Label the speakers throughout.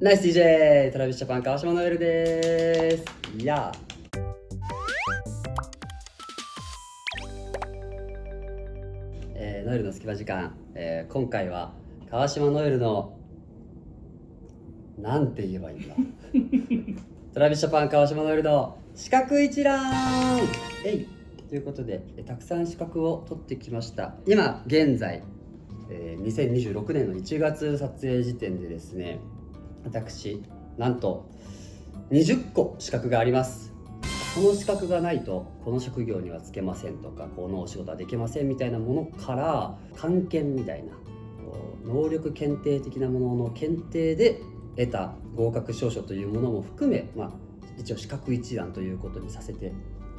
Speaker 1: ナイス DJ トラビスジャパン川島ノエルです。ノエルの隙間時間、今回は川島ノエルのなんて言えばいいんだトラビスジャパン川島ノエルの資格一覧ということで、たくさん資格を取ってきました。今現在、2026年の1月撮影時点でですね、私なんと20個資格があります。この資格がないとこの職業には就けませんとか、このお仕事はできませんみたいなものから、漢検みたいな能力検定的なものの検定で得た合格証書というものも含め、一応資格一覧ということにさせて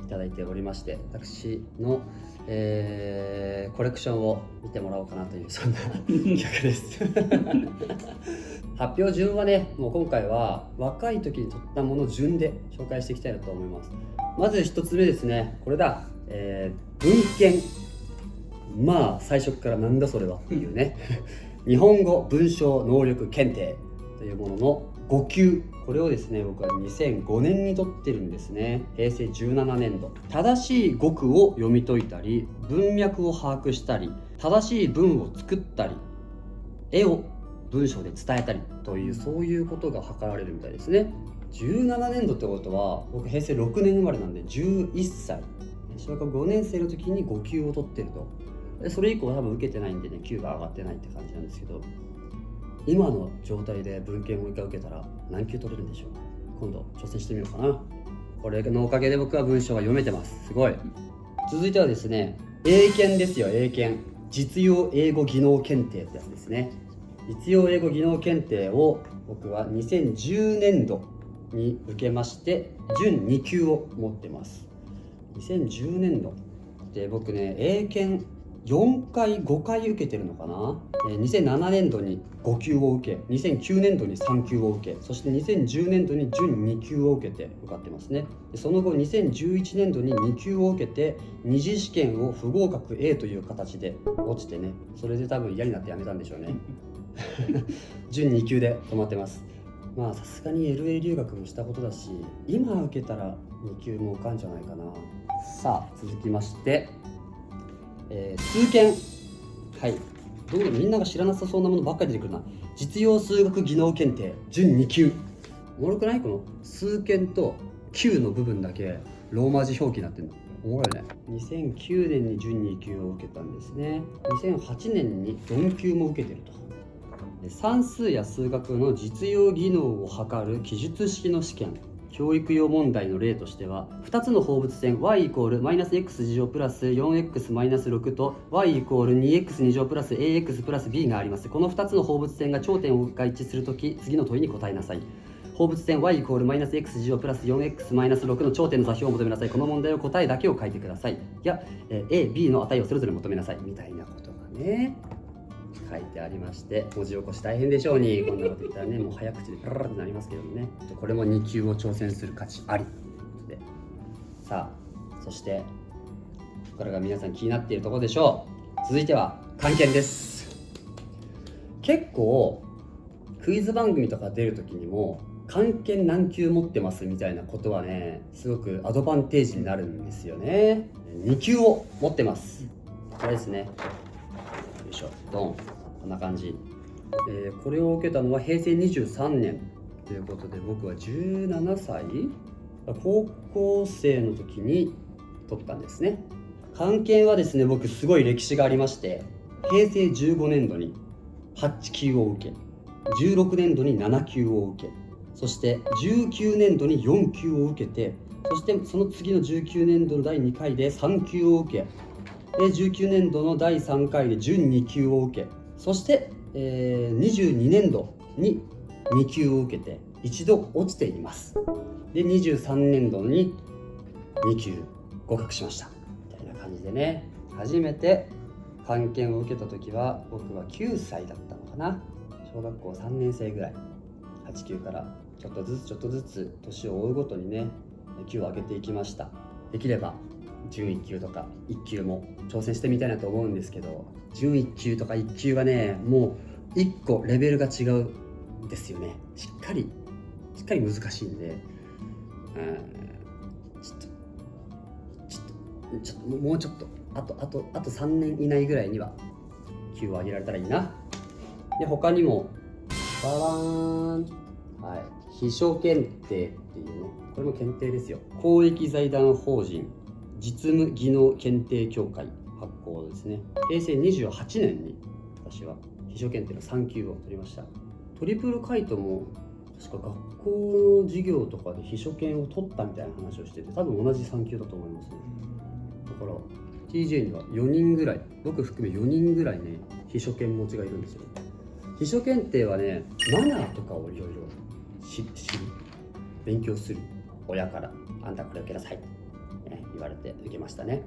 Speaker 1: いただいておりまして、私の、コレクションを見てもらおうかなという、そんな企画です発表順はね、もう今回は若い時に取ったもの順で紹介していきたいなと思います。まず一つ目ですね、これだ、文献。最初からなんだそれはっていうね日本語文章能力検定というものの5級、これをですね、僕は2005年に取ってるんですね。平成17年度。正しい語句を読み解いたり、文脈を把握したり、正しい文を作ったり、絵を文章で伝えたりという、そういうことが図られるみたいですね。17年度ってことは、僕平成6年生まれなんで11歳。小学5年生の時に5級を取ってると。でそれ以降多分受けてないんでね、級が上がってないって感じなんですけど、今の状態で文献を一回受けたら何級取れるんでしょう。今度挑戦してみようかな。これのおかげで僕は文章が読めてます。すごい。続いてはですね、英検ですよ。英検実用英語技能検定ってやつですね。実用英語技能検定を僕は2010年度に受けまして、準2級を持ってます。2010年度で僕ね、英検4回5回受けてるのかな。2007年度に5級を受け、2009年度に3級を受け、そして2010年度に準2級を受けて受かってますね。でその後2011年度に2級を受けて、二次試験を不合格 A という形で落ちてね、それで多分嫌になってやめたんでしょうね準2級で止まってます。さすがに LA 留学もしたことだし、今受けたら2級も受かんじゃないかな。さあ続きまして、数検。どうもみんなが知らなさそうなものばっかり出てくるな。実用数学技能検定準2級。おもろくない？この数検と級の部分だけローマ字表記になってるの。おもろいね。2009年に準2級を受けたんですね。2008年に4級も受けてると。算数や数学の実用技能を測る記述式の試験、教育用問題の例としては、2つの放物線 y イコールマイナス x 次乗プラス 4x マイナス6と y イコール 2x 2乗プラス ax プラス b があります。この2つの放物線が頂点が一致するとき、次の問いに答えなさい。放物線 y イコールマイナス x 次乗プラス 4x マイナス6の頂点の座標を求めなさい。この問題の答えだけを書いてください。a、b の値をそれぞれ求めなさい。みたいなことがね書いてありまして、文字起こし大変でしょうに。こんなこと言ったらね、もう早口でパララってなりますけどもね、これも2級を挑戦する価値ありということで、さあそしてここからが皆さん気になっているところでしょう。続いては漢検です。結構クイズ番組とか出るときにも漢検何級持ってますみたいなことはね、すごくアドバンテージになるんですよね。2級を持ってます。これですね。よいしょ、ドン。こんな感じ。これを受けたのは平成23年ということで、僕は17歳、高校生の時に取ったんですね。漢検はですね、僕すごい歴史がありまして、平成15年度に8級を受け、16年度に7級を受け、そして19年度に4級を受けて、そしてその次の19年度の第2回で3級を受け、で19年度の第3回で準2級を受け、そして、22年度に2級を受けて一度落ちています。で23年度に2級合格しましたみたいな感じでね、初めて漢検を受けた時は僕は9歳だったのかな。小学校3年生ぐらい。8級からちょっとずつ年を追うごとにね、級を上げていきました。できれば準1級とか1級も挑戦してみたいなと思うんですけど、準1級とか1級はね、もう1個レベルが違うですよね。しっかり難しいんで、もうちょっとあと3年以内ぐらいには級を上げられたらいいな。で他にもバラーン、秘書検定っていうね、これも検定ですよ。公益財団法人実務技能検定協会発行ですね。平成28年に私は秘書検定の3級を取りました。トリプルカイトも確か学校の授業とかで秘書検を取ったみたいな話をしてて、多分同じ3級だと思いますね。だから TJ には4人ぐらい、僕含め4人ぐらいね、秘書検持ちがいるんですよ。秘書検定はね、マナーとかをいろいろ知る、勉強する。親からあんたこれ受けなさいって、ね、言われて受けましたね。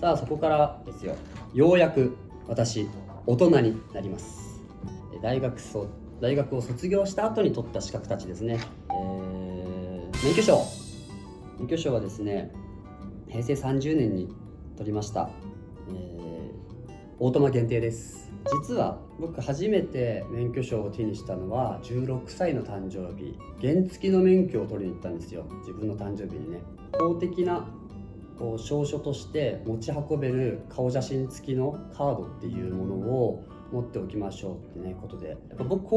Speaker 1: さあそこからですよ、ようやく私大人になります。大学を卒業した後に取った資格たちですね。免許証はですね、平成30年に取りました。オートマ限定です。実は僕初めて免許証を手にしたのは16歳の誕生日、原付の免許を取りに行ったんですよ。自分の誕生日にね、公的な証書として持ち運べる顔写真付きのカードっていうものを持っておきましょうってねことで、やっぱ僕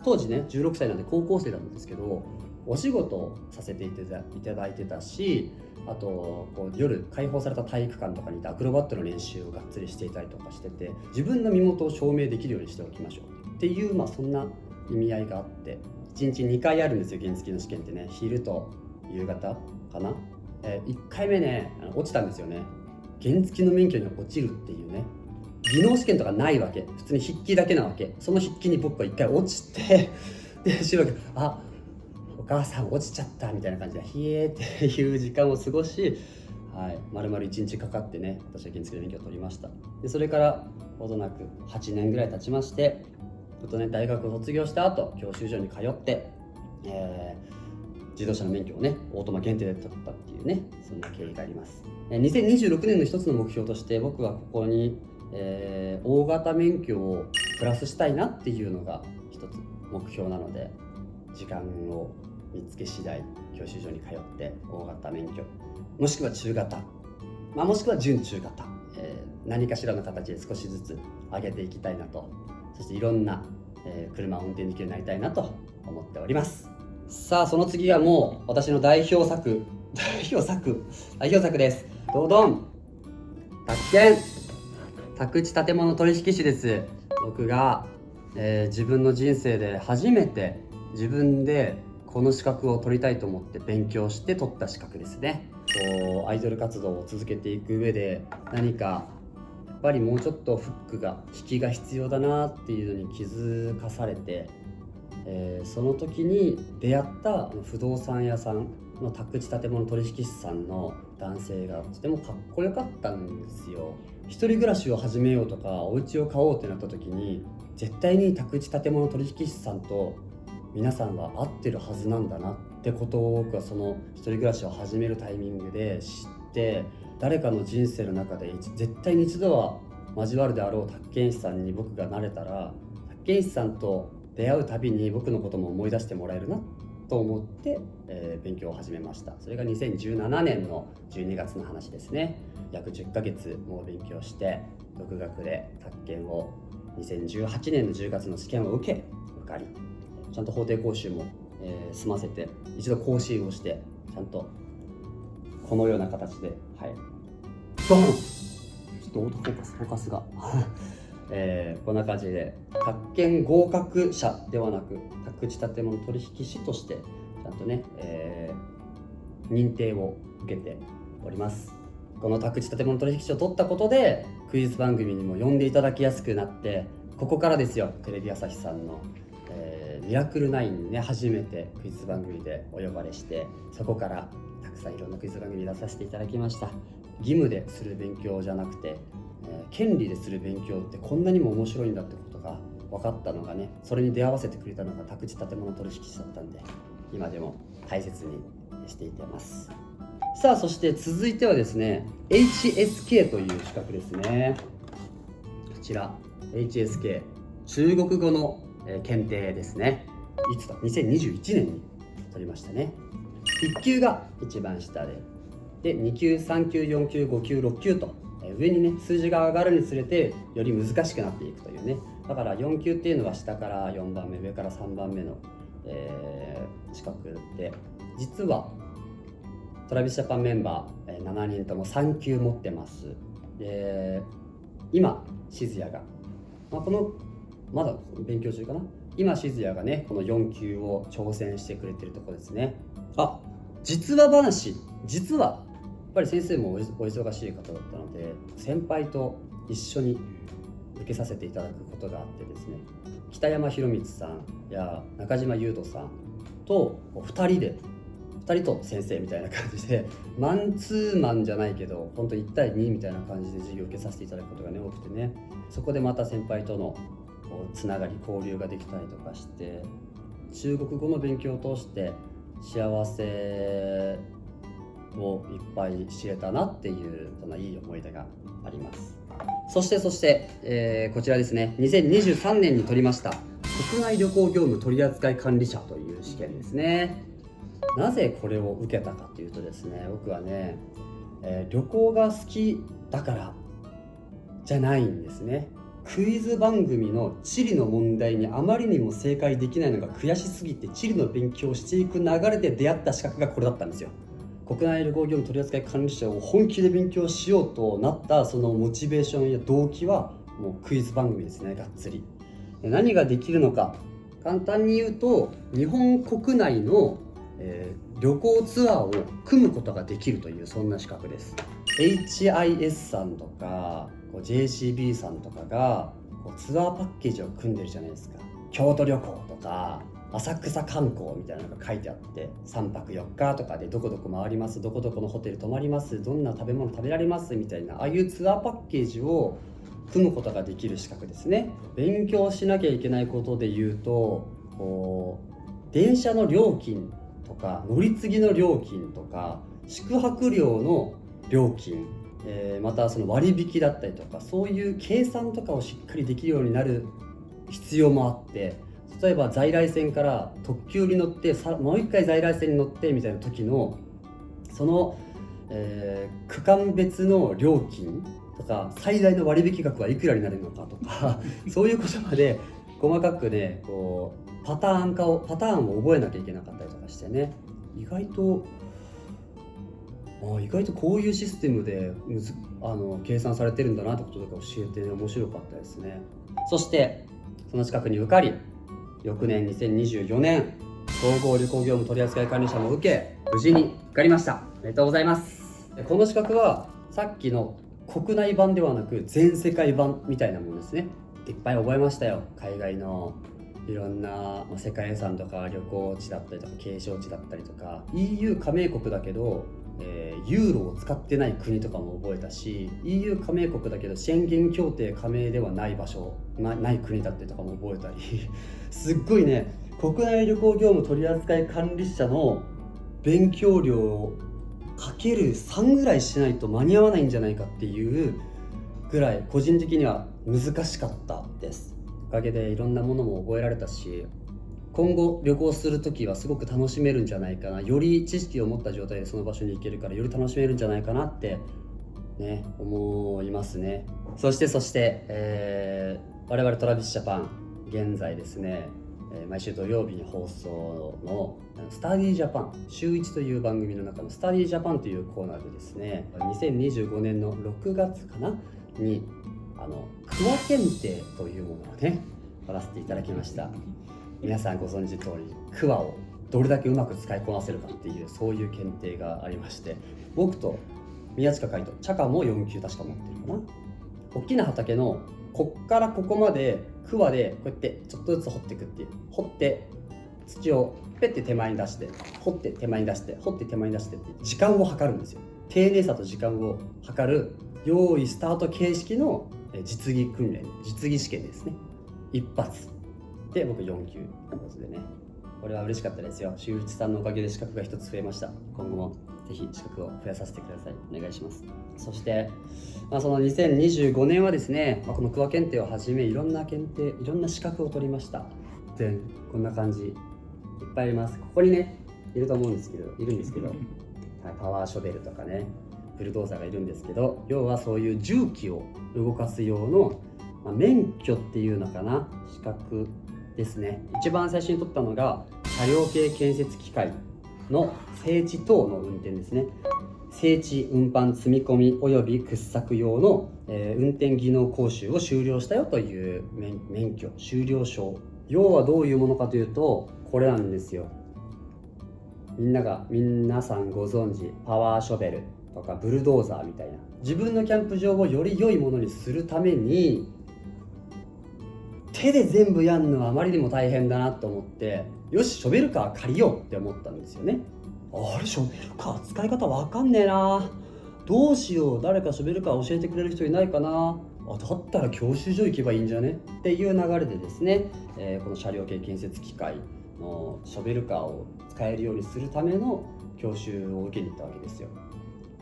Speaker 1: 当時ね16歳なんで高校生なんですけど、お仕事をさせていただいてたし、あと夜開放された体育館とかにいてアクロバットの練習をがっつりしていたりとかしてて、自分の身元を証明できるようにしておきましょうっていう、そんな意味合いがあって、1日2回あるんですよ、原付の試験ってね。昼と夕方かな。1回目ね落ちたんですよね。原付の免許に落ちるっていうね、技能試験とかないわけ、普通に筆記だけなわけ。その筆記に僕は1回落ちてでしばらくお母さん落ちちゃったみたいな感じでひえーっていう時間を過ごし、丸々1日かかってね、私は原付の免許を取りました。でそれからほどなく8年ぐらい経ちまして、大学を卒業した後教習所に通って、自動車の免許をねオートマ限定で取ったっていうね、そんな経緯があります。2026年の一つの目標として僕はここに、大型免許をプラスしたいなっていうのが一つ目標なので、時間を見つけ次第教習所に通って大型免許、もしくは中型、もしくは準中型、何かしらの形で少しずつ上げていきたいなと、そしていろんな、車を運転できるようになりたいなと思っております。さあその次はもう私の代表作です。どどん、宅地建物取引士です。僕が、自分の人生で初めて自分でこの資格を取りたいと思って勉強して取った資格ですね。アイドル活動を続けていく上で何かやっぱりもうちょっとフックが引きが必要だなっていうのに気づかされて、その時に出会った不動産屋さんの宅地建物取引士さんの男性がとてもかっこよかったんですよ。一人暮らしを始めようとかお家を買おうってなった時に、絶対に宅地建物取引士さんと皆さんは合ってるはずなんだなってことを僕はその一人暮らしを始めるタイミングで知って、誰かの人生の中で絶対に一度は交わるであろう宅建士さんに僕がなれたら、宅建士さんと出会うたびに僕のことも思い出してもらえるなと思って、勉強を始めました。それが2017年の12月の話ですね。約10ヶ月もう勉強して独学で宅建を2018年の10月の試験を受かり、ちゃんと法定講習も、済ませて一度更新をして、ちゃんとこのような形でドン、ちょっとオートフォーカスがこんな感じで宅建合格者ではなく宅地建物取引士としてちゃんとね、認定を受けております。この宅地建物取引士を取ったことでクイズ番組にも呼んでいただきやすくなって、ここからですよ、テレビ朝日さんの、ミラクル9にね初めてクイズ番組でお呼ばれして、そこからたくさんいろんなクイズ番組に出させていただきました。義務でする勉強じゃなくて、権利でする勉強ってこんなにも面白いんだってことが分かったのがね、それに出会わせてくれたのが宅地建物取引士だったんで、今でも大切にしていてます。さあそして続いてはですね、 HSK という資格ですね。こちら HSK、中国語の検定ですね。いつだ2021年に取りましたね。1級が一番下で2級3級4級5級6級と上にね数字が上がるにつれてより難しくなっていくというね。だから4級っていうのは下から4番目上から3番目の、資格で、実はトラビスジャパンメンバー7人とも3級持ってます。で今静谷が、このまだ勉強中かな。今静谷がねこの4級を挑戦してくれてるところですね。実は話、実はやっぱり先生もお忙しい方だったので、先輩と一緒に受けさせていただくことがあってですね、北山宏光さんや中島裕斗さんと2人と先生みたいな感じで、マンツーマンじゃないけど本当1対2みたいな感じで授業を受けさせていただくことがね多くてね、そこでまた先輩とのつながり交流ができたりとかして、中国語の勉強を通して幸せをいっぱい知れたなっていう、そんないい思い出があります。そして、こちらですね、2023年に取りました国内旅行業務取扱管理者という試験ですね。なぜこれを受けたかというとですね、僕はね、旅行が好きだからじゃないんですね。クイズ番組の地理の問題にあまりにも正解できないのが悔しすぎて、地理の勉強をしていく流れで出会った資格がこれだったんですよ。国内旅行業務取扱管理者を本気で勉強しようとなったそのモチベーションや動機はもうクイズ番組ですね、がっつり。何ができるのか、簡単に言うと日本国内の、旅行ツアーを組むことができるという、そんな資格です。 HIS さんとかJCB さんとかがツアーパッケージを組んでるじゃないですか。京都旅行とか浅草観光みたいなのが書いてあって、3泊4日とかでどこどこ回ります、どこどこのホテル泊まります、どんな食べ物食べられますみたいな、ああいうツアーパッケージを組むことができる資格ですね。勉強しなきゃいけないことで言うと、電車の料金とか乗り継ぎの料金とか宿泊料の料金、またその割引だったりとか、そういう計算とかをしっかりできるようになる必要もあって、例えば在来線から特急に乗ってもう一回在来線に乗ってみたいな時のその、区間別の料金とか最大の割引額はいくらになるのかとかそういうことまで細かくねパターンを覚えなきゃいけなかったりとかしてね、意外とこういうシステムで計算されてるんだなってこととか教えて、ね、面白かったですね。そしてその資格に受かり、翌年2024年総合旅行業務取扱管理者も受け、無事に受かりました。おめでとうございます。この資格はさっきの国内版ではなく全世界版みたいなものですね。いっぱい覚えましたよ。海外のいろんな世界遺産とか旅行地だったりとか景勝地だったりとか、 EU 加盟国だけどユーロを使ってない国とかも覚えたし、 EU 加盟国だけどシェンゲン協定加盟ではない場所ない国だったりとかも覚えたりすっごいね、国内旅行業務取扱管理者の勉強量をかける3ぐらいしないと間に合わないんじゃないかっていうぐらい個人的には難しかったです。おかげでいろんなものも覚えられたし、今後旅行するときはすごく楽しめるんじゃないかな、より知識を持った状態でその場所に行けるからより楽しめるんじゃないかなってね思いますね。そして、我々トラビスジャパン現在ですね、毎週土曜日に放送のスタディジャパン週1という番組の中のスタディジャパンというコーナーでですね、2025年の6月かなにクワ検定というものをね取らせていただきました。皆さんご存知通りクワをどれだけうまく使いこなせるかっていう、そういう検定がありまして、僕と宮近海斗、チャカも4級確か持ってるかな。大きな畑のこっからここまでクワでこうやってちょっとずつ掘っていくっていう、掘って土をペッて手前に出して掘って手前に出して掘って手前に出してって時間を計るんですよ。丁寧さと時間を計る用意スタート形式の実技訓練、実技試験ですね。一発で僕4級ということでね、これは嬉しかったですよ。修一さんのおかげで資格が一つ増えました。今後もぜひ資格を増やさせてください。お願いします。そして、その2025年はですね、このクワ検定をはじめいろんな検定、いろんな資格を取りました。でこんな感じぱいあります。ここにねいると思うんですけど、いるんですけどはい、パワーショベルとかねブルドーザーがいるんですけど、要はそういう重機を動かす用の、免許っていうのかな、資格ですね。一番最初に取ったのが車両系建設機械の整地等の運転ですね。整地運搬積み込みおよび掘削用の、運転技能講習を修了したよという免許修了証。要はどういうものかというと、これなんですよ。皆さんご存知パワーショベルとかブルドーザーみたいな、自分のキャンプ場をより良いものにするために手で全部やるのはあまりにも大変だなと思って、よしショベルカー借りようって思ったんですよね。あれショベルカー使い方わかんねえな、どうしよう、誰かショベルカー教えてくれる人いないかな、だったら教習所行けばいいんじゃねっていう流れでですね、この車両系建設機械のショベルカーを使えるようにするための教習を受けに行ったわけですよ。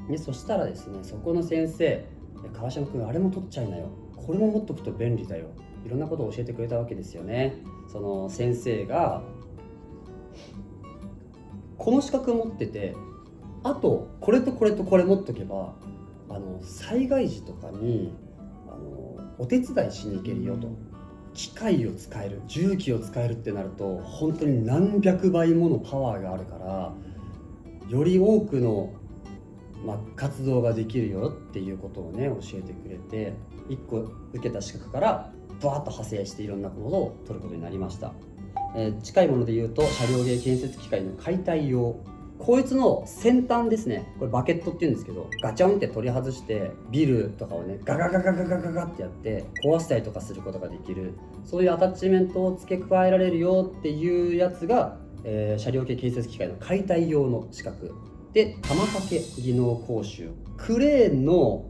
Speaker 1: でそしたらですね、そこの先生、川島君あれも取っちゃいなよ、これも持っとくと便利だよ、いろんなことを教えてくれたわけですよね。その先生がこの資格を持ってて、あとこれとこれとこれ持っとけば災害時とかにお手伝いしに行けるよと、機械を使える、重機を使えるってなると本当に何百倍ものパワーがあるから、より多くの、活動ができるよっていうことをね教えてくれて、1個受けた資格からバーッと派生していろんなものを取ることになりました。近いもので言うと車両系建設機械の解体用、こいつの先端ですね、これバケットっていうんですけど、ガチャンって取り外してビルとかをねガガガガガガガガってやって壊したりとかすることができる、そういうアタッチメントを付け加えられるよっていうやつが、車両系建設機械の解体用の資格で、玉掛け技能講習、クレーンの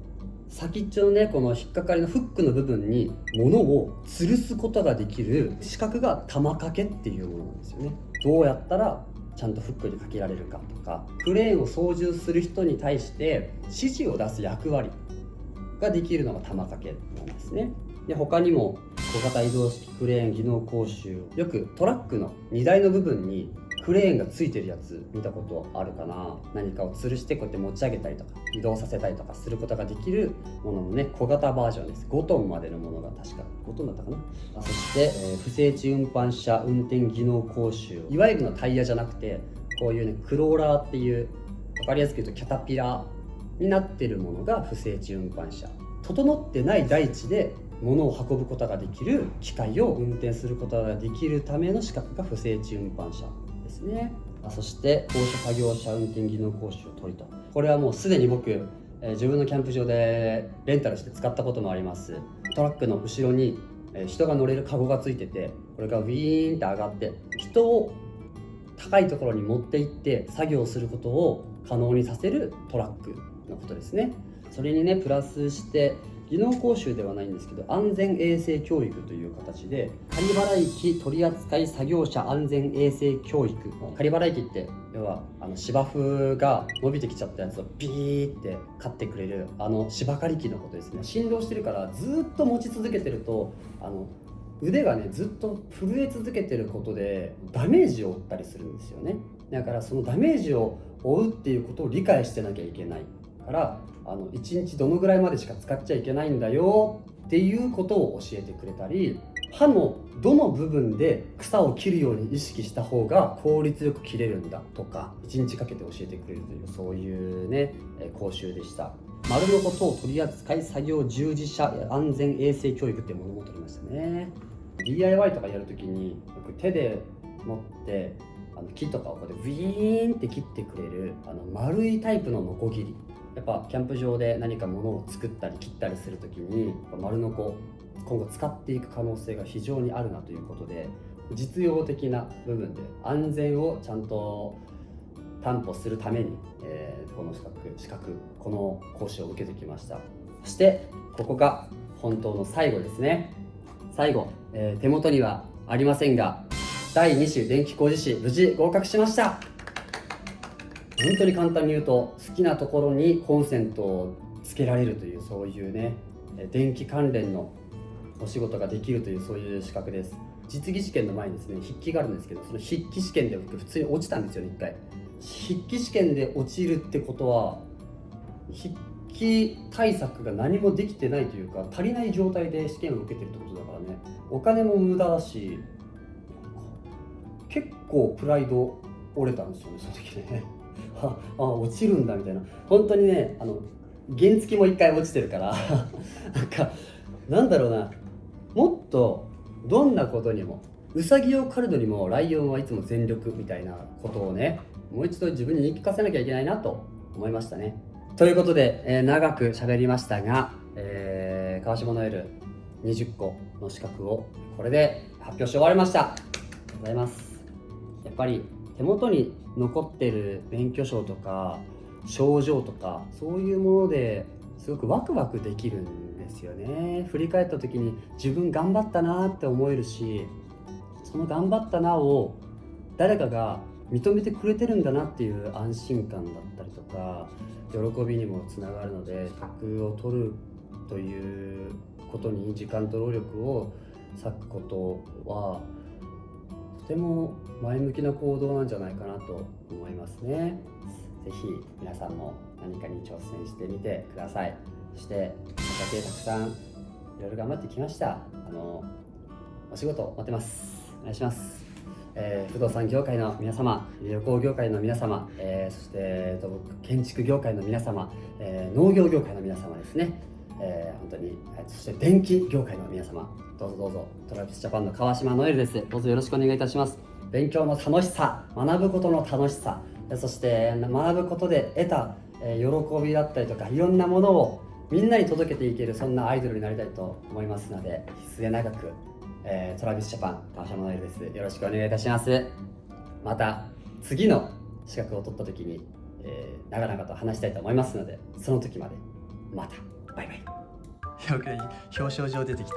Speaker 1: 先っちょのねこの引っかかりのフックの部分に物を吊るすことができる資格が玉掛けっていうものなんですよね。どうやったらちゃんとフックにかけられるかとか、クレーンを操縦する人に対して指示を出す役割ができるのが玉掛けなんですね。で他にも小型移動式クレーン技能講習、よくトラックの荷台の部分にクレーンがついてるやつ見たことあるかな。何かを吊るしてこうやって持ち上げたりとか移動させたりとかすることができるもののね小型バージョンです。5トンまでのものが確か5トンだったかな。そして、不整地運搬車運転技能講習、いわゆるのタイヤじゃなくてこういうねクローラーっていう、分かりやすく言うとキャタピラーになってるものが不整地運搬車。整ってない大地で物を運ぶことができる機械を運転することができるための資格が不整地運搬車ですね。そして高所作業車運転技能講習を取りと、これはもうすでに僕、自分のキャンプ場でレンタルして使ったこともあります。トラックの後ろに、人が乗れるカゴがついてて、これがウィーンって上がって人を高いところに持って行って作業することを可能にさせるトラックのことですね。それにねプラスして技能講習ではないんですけど、安全衛生教育という形で仮払機取扱作業者安全衛生教育。仮払機って要は芝生が伸びてきちゃったやつをビーって刈ってくれる芝刈り機のことですね。振動してるからずっと持ち続けてると腕がねずっと震え続けてることでダメージを負ったりするんですよね。だからそのダメージを負うっていうことを理解してなきゃいけないから1日どのぐらいまでしか使っちゃいけないんだよっていうことを教えてくれたり、刃のどの部分で草を切るように意識した方が効率よく切れるんだとか1日かけて教えてくれるという、そういうね講習でした。丸のこ等取扱作業従事者安全衛生教育っていうものも取りましたね。 DIY とかやるときによく手で持って木とかをこうやってウィーンって切ってくれる丸いタイプのノコギリ、やっぱキャンプ場で何か物を作ったり切ったりするときに丸ノコ今後使っていく可能性が非常にあるなということで、実用的な部分で安全をちゃんと担保するために、この資格この講習を受けてきました。そしてここが本当の最後ですね。最後、手元にはありませんが第2種電気工事士無事合格しました。本当に簡単に言うと好きなところにコンセントをつけられるという、そういうね電気関連のお仕事ができるという、そういう資格です。実技試験の前にですね筆記があるんですけど、その筆記試験で僕普通に落ちたんですよね、1回。筆記試験で落ちるってことは筆記対策が何もできてないというか、足りない状態で試験を受けてるってことだからね、お金も無駄だし、結構プライド折れたんですよね、その時ね落ちるんだみたいな。本当にね、原付も1回落ちてるからなんだろうな、もっとどんなことにも、ウサギを狩るのにもライオンはいつも全力みたいなことをね、もう一度自分に言い聞かせなきゃいけないなと思いましたね。ということで、長く喋りましたが、川島ノエル20個の資格をこれで発表し終わりました。ありがとうございます。やっぱり手元に残ってる免許証とか賞状とか、そういうものですごくワクワクできるんですよね。振り返った時に自分頑張ったなって思えるし、その頑張ったなを誰かが認めてくれてるんだなっていう安心感だったりとか、喜びにもつながるので、資格を取るということに時間と労力を割くことはとても前向きな行動なんじゃないかなと思いますね。ぜひ皆さんも何かに挑戦してみてください。そして畑たくさんいろいろ頑張ってきました。お仕事待ってます。お願いします。不動産業界の皆様、旅行業界の皆様、そして建築業界の皆様、農業業界の皆様ですね、本当に、そして電気業界の皆様、どうぞどうぞ。トラビスジャパンの川島ノエルです。どうぞよろしくお願いいたします。勉強の楽しさ、学ぶことの楽しさ、そして学ぶことで得た喜びだったりとか、いろんなものをみんなに届けていける、そんなアイドルになりたいと思いますので、末永くトラビスジャパン川島ノエルです。よろしくお願いいたします。また次の資格を取った時に、長々と話したいと思いますので、その時までまた。バイバイ。表彰状出てきた。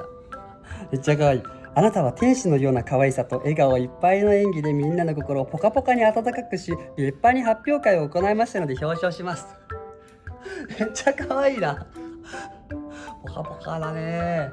Speaker 1: めっちゃ可愛い。あなたは天使のような可愛さと笑顔いっぱいの演技でみんなの心をポカポカに温かくし、立派に発表会を行いましたので表彰します。めっちゃ可愛いな。ポカポカだね。